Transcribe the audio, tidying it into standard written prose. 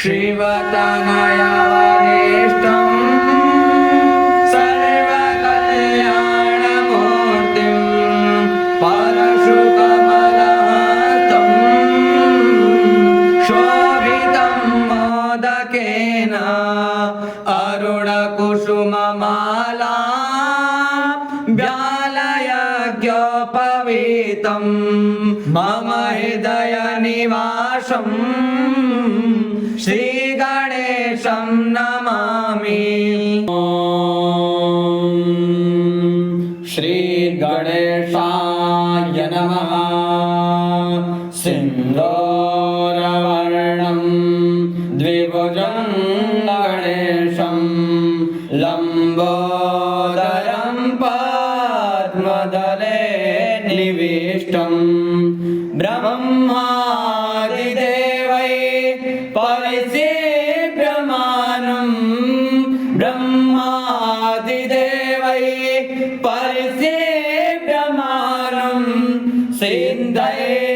श्रीवतनयवरिष्ठं सर्वकल्याणमूर्तिं परशुकमलहस्तं शोभितं मोदकेन अरुणकुसुममाला व्यालयज्ञोपवीतं मम हृदयनिवासम् श्रीगणेशं नमामि। श्रीगणेशाय नमः। सिन्दूरवर्णं द्विभुजं गणेशं लम्बोदरं पद्मदले निविष्टं ब्रह्मादिदेवै परिसेव्यमानं ब्रह्मादिदेवै परिसेव्यमानं सिन्धये